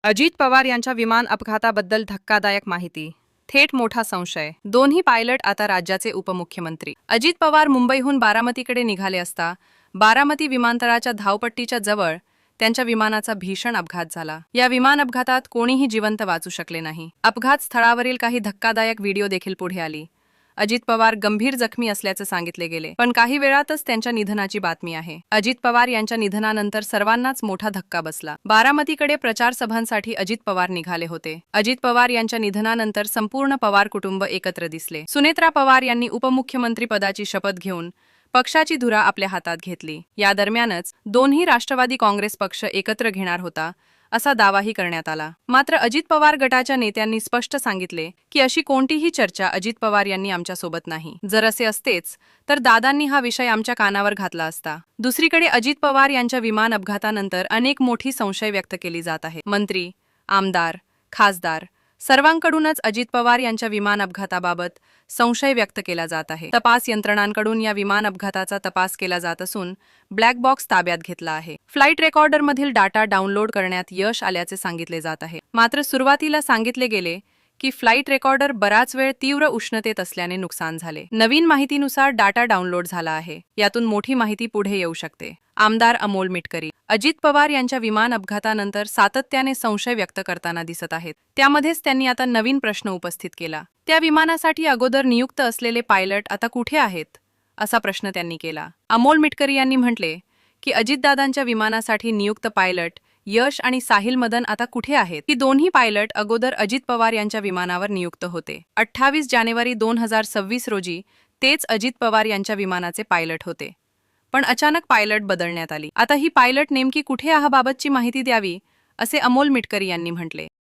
अजित पवार यांच्या विमान अपघाताबद्दल धक्कादायक माहिती. थेट मोठा संशय. दोन्ही पायलट आता राज्याचे उपमुख्यमंत्री. अजित पवार मुंबईहून बारामतीकडे निघाले असता बारामती विमानतळाच्या धावपट्टीच्या जवळ त्यांच्या विमानाचा भीषण अपघात झाला. या विमान अपघातात कोणीही जिवंत वाचू शकले नाही. अपघात स्थळावरील काही धक्कादायक व्हिडिओ देखील पुढे आली. अजित पवार गंभीर जखमी असल्याचे सांगितले गेले, पण काही वेळातच त्यांच्या निधनाची बातमी आहे. अजित पवार यांच्या निधनानंतर सर्वांनाच मोठा धक्का बसला. बारामतीकडे प्रचार सभांसाठी अजित पवार निघाले होते. अजित पवार यांच्या निधनानंतर संपूर्ण पवार कुटुंब एकत्र दिसले. सुनेत्रा पवार यांनी उपमुख्यमंत्री पदाची शपथ घेऊन पक्षाची धुरा आपल्या हातात घेतली. या दरम्यानच दोन्ही राष्ट्रवादी काँग्रेस पक्ष एकत्र घेणार होता असा दावाही करण्यात आला. मात्र अजित पवार गटाच्या नेत्यांनी स्पष्ट सांगितले की अशी कोणतीही चर्चा अजित पवार यांनी आमच्यासोबत नाही. जर असे असतेच तर दादांनी हा विषय आमच्या कानावर घातला असता. दुसरीकडे अजित पवार यांच्या विमान अपघातानंतर अनेक मोठी संशय व्यक्त केली जात आहे. मंत्री, आमदार, खासदार सर्वांकडूनच अजित पवार यांच्या विमान अपघाताबाबत संशय व्यक्त केला जात आहे. तपास यंत्रणांकडून या विमान अपघाताचा तपास केला जात असून ब्लॅक बॉक्स ताब्यात घेतला आहे. फ्लाईट रेकॉर्डरमधील डाटा डाउनलोड करण्यात यश आल्याचे सांगितले जात आहे. मात्र सुरुवातीला सांगितले गेले की फ्लाईट रेकॉर्डर बराच वेळ तीव्र उष्णतेत असल्याने नुकसान झाले. नवीन माहितीनुसार डाटा डाउनलोड झाला आहे. यातून मोठी माहिती पुढे येऊ शकते. आमदार अमोल मिटकरी अजित पवार यांच्या विमान अपघातानंतर सातत्याने संशय व्यक्त करताना दिसत आहेत. त्यामध्येच त्यांनी आता नवीन प्रश्न उपस्थित केला. त्या विमानासाठी अगोदर नियुक्त असलेले पायलट आता कुठे आहेत असा प्रश्न त्यांनी केला. अमोल मिटकरी यांनी म्हटले की अजितदादांच्या विमानासाठी नियुक्त पायलट यश आणि साहिल मदन आता कुठे आहेत. ही दोन्ही पायलट अगोदर अजित पवार यांच्या विमानावर नियुक्त होते. 28 जानेवारी 2026 रोजी तेच अजित पवार यांच्या विमानाचे पायलट होते. पण अचानक पायलट बदलण्यात आली. आता ही पायलट नेमकी कुठे आहे याबाबतची माहिती द्यावी असे अमोल मिटकरी यांनी म्हटले.